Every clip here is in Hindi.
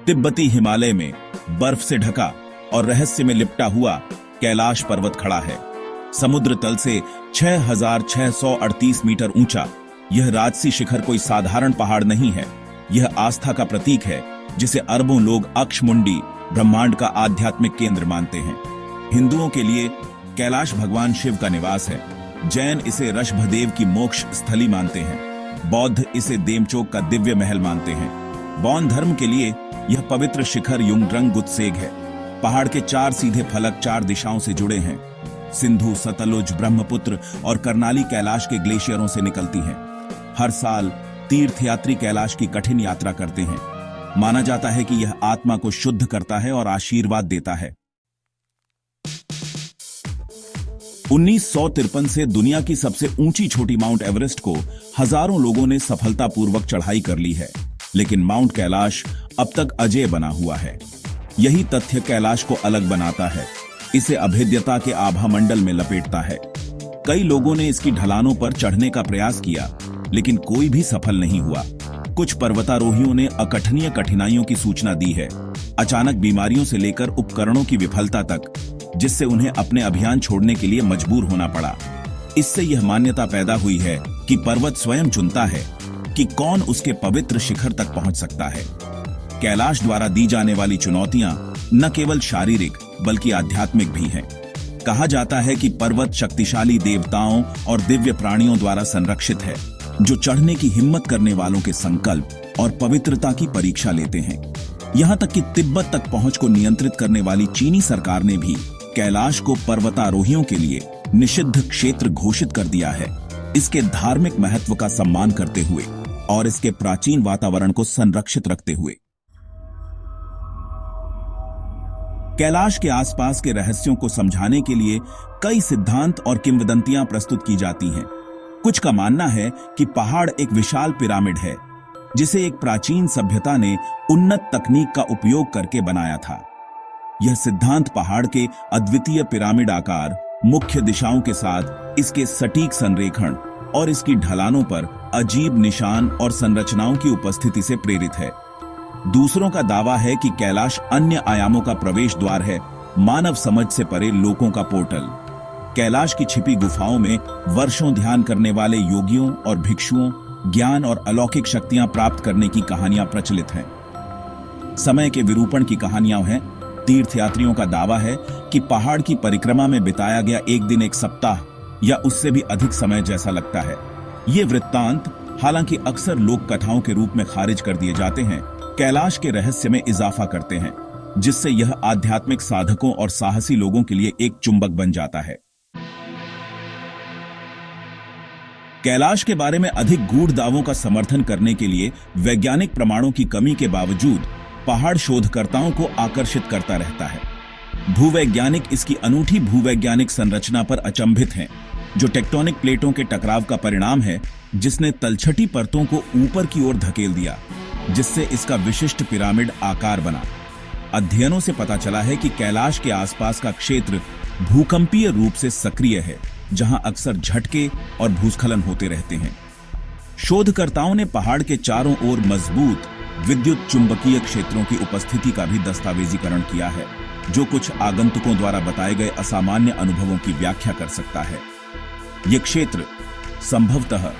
तिब्बती हिमालय में बर्फ से ढका और रहस्य में लिपटा हुआ कैलाश पर्वत खड़ा है। समुद्र तल से 6,638 मीटर ऊंचा यह राजसी शिखर कोई साधारण पहाड़ नहीं है। यह आस्था का प्रतीक है जिसे अरबों लोग अक्षमुंडी ब्रह्मांड का आध्यात्मिक केंद्र मानते हैं। हिंदुओं के लिए कैलाश भगवान शिव का निवास है। जैन इसे ऋषभदेव की मोक्ष स्थली मानते हैं। बौद्ध इसे देमचोक का दिव्य महल मानते हैं। बौद्ध धर्म के लिए यह पवित्र शिखर युंगड्रंग गुत्सेग है। पहाड़ के 4 सीधे फलक 4 दिशाओं से जुड़े हैं। सिंधु, सतलुज, ब्रह्मपुत्र और कर्नाली कैलाश के ग्लेशियरों से निकलती हैं। हर साल तीर्थयात्री कैलाश की कठिन यात्रा करते हैं। माना जाता है कि यह आत्मा को शुद्ध करता है और आशीर्वाद देता है। 1953 से दुनिया की सबसे ऊंची छोटी माउंट एवरेस्ट को हजारों लोगों ने सफलतापूर्वक चढ़ाई कर ली है, लेकिन माउंट कैलाश अब तक अजेय बना हुआ है। यही तथ्य कैलाश को अलग बनाता है, इसे अभेद्यता के आभा मंडल में लपेटता है। कई लोगों ने इसकी ढलानों पर चढ़ने का प्रयास किया, लेकिन कोई भी सफल नहीं हुआ। कुछ पर्वतारोहियों ने अकथनीय कठिनाइयों की सूचना दी है, अचानक बीमारियों से लेकर उपकरणों की विफलता तक, जिससे उन्हें अपने अभियान छोड़ने के लिए मजबूर होना पड़ा। इससे यह मान्यता पैदा हुई है कि पर्वत स्वयं चुनता है कि कौन उसके पवित्र शिखर तक पहुंच सकता है। कैलाश द्वारा दी जाने वाली चुनौतियां न केवल शारीरिक बल्कि आध्यात्मिक भी हैं। कहा जाता है कि पर्वत शक्तिशाली देवताओं और दिव्य प्राणियों द्वारा संरक्षित है, जो चढ़ने की हिम्मत करने वालों के संकल्प और पवित्रता की परीक्षा लेते हैं। यहां तक कि तिब्बत तक पहुंच को नियंत्रित करने वाली चीनी सरकार ने भी कैलाश को पर्वतारोहियों के लिए निषिद्ध क्षेत्र घोषित कर दिया है, इसके धार्मिक महत्व का सम्मान करते हुए और इसके प्राचीन वातावरण को संरक्षित रखते हुए। कैलाश के आसपास के रहस्यों को समझाने के लिए कई सिद्धांत और किंवदंतियां प्रस्तुत की जाती हैं। कुछ का मानना है कि पहाड़ एक विशाल पिरामिड है, जिसे एक प्राचीन सभ्यता ने उन्नत तकनीक का उपयोग करके बनाया था। यह सिद्धांत पहाड़ के अद्वितीय पिरामिड आकार, मुख्य दिशाओं के साथ इसके सटीक संरेखण और इसकी ढलानों पर अजीब निशान और संरचनाओं की उपस्थिति से प्रेरित है। दूसरों का दावा है कि कैलाश अन्य आयामों का प्रवेश द्वार है, मानव समझ से परे लोकों का पोर्टल। कैलाश की छिपी गुफाओं में वर्षों ध्यान करने वाले योगियों और भिक्षुओं ज्ञान और अलौकिक शक्तियां प्राप्त करने की कहानियां प्रचलित हैं। समय के विरूपण की कहानियां हैं। तीर्थयात्रियों का दावा है कि पहाड़ की परिक्रमा में बिताया गया एक दिन एक सप्ताह या उससे भी अधिक समय जैसा लगता है। ये वृत्तांत हालांकि अक्सर लोक कथाओं के रूप में खारिज कर दिए जाते हैं, कैलाश के रहस्य में इजाफा करते हैं, जिससे यह आध्यात्मिक साधकों और साहसी लोगों के लिए एक चुंबक बन जाता है। कैलाश के बारे में अधिक गूढ़ दावों का समर्थन करने के लिए वैज्ञानिक प्रमाणों की कमी के बावजूद पहाड़ शोधकर्ताओं को आकर्षित करता रहता है। भूवैज्ञानिक इसकी अनूठी भूवैज्ञानिक संरचना पर अचंभित हैं, जो टेक्टोनिक प्लेटों के टकराव का परिणाम है, जिसने तलछटी परतों को ऊपर की ओर धकेल दिया, जिससे इसका विशिष्ट पिरामिड आकार बना। अध्ययनों से पता चला है कि कैलाश के आसपास का क्षेत्र भूकंपीय रूप से सक्रिय है, जहां अक्सर झटके और भूस्खलन होते रहते हैं। शोधकर्ताओं ने पहाड़ के चारों ओर मजबूत विद्युत चुंबकीय क्षेत्रों की उपस्थिति का भी दस्तावेजीकरण किया है, जो कुछ आगंतुकों द्वारा बताए गए असामान्य अनुभवों की व्याख्या कर सकता है। ये क्षेत्र संभवतः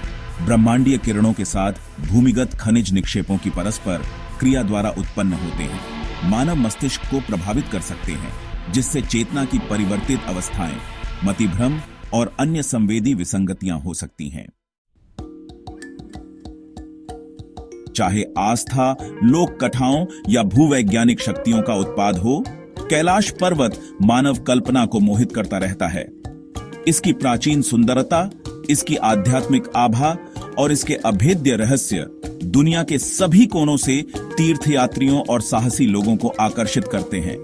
ब्रह्मांडीय किरणों के साथ भूमिगत खनिज निक्षेपों की परस्पर क्रिया द्वारा उत्पन्न होते हैं, मानव मस्तिष्क को प्रभावित कर सकते हैं, जिससे चेतना की परिवर्तित अवस्थाएं, मतिभ्रम और अन्य संवेदी विसंगतियां हो सकती हैं। चाहे आस्था, लोक कथाओं या भूवैज्ञानिक शक्तियों का उत्पाद हो, कैलाश पर्वत मानव कल्पना को मोहित करता रहता है। इसकी प्राचीन सुंदरता, इसकी आध्यात्मिक आभा और इसके अभेद्य रहस्य दुनिया के सभी कोनों से तीर्थयात्रियों और साहसी लोगों को आकर्षित करते हैं।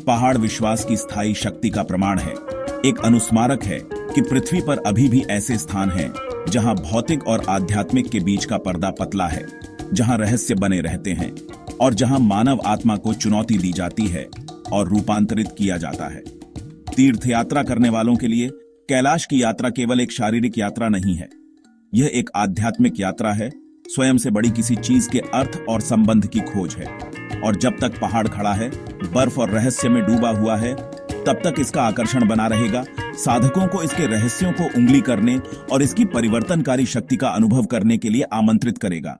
पहाड़ विश्वास की स्थायी शक्ति का प्रमाण है, एक अनुस्मारक है कि पृथ्वी पर अभी भी ऐसे स्थान हैं जहां भौतिक और आध्यात्मिक के बीच का पर्दा पतला है, जहां रहस्य बने रहते हैं और जहां मानव आत्मा को चुनौती दी जाती है और रूपांतरित किया जाता है। तीर्थयात्रा करने वालों के लिए कैलाश की यात्रा केवल एक शारीरिक यात्रा नहीं है, यह एक आध्यात्मिक यात्रा है। स्वयं से बड़ी किसी चीज के अर्थ और संबंध की खोज है और जब तक पहाड़ खड़ा है, बर्फ और रहस्य में डूबा हुआ है, तब तक इसका आकर्षण बना रहेगा, साधकों को इसके रहस्यों को उंगली करने और इसकी परिवर्तनकारी शक्ति का अनुभव करने के लिए आमंत्रित करेगा।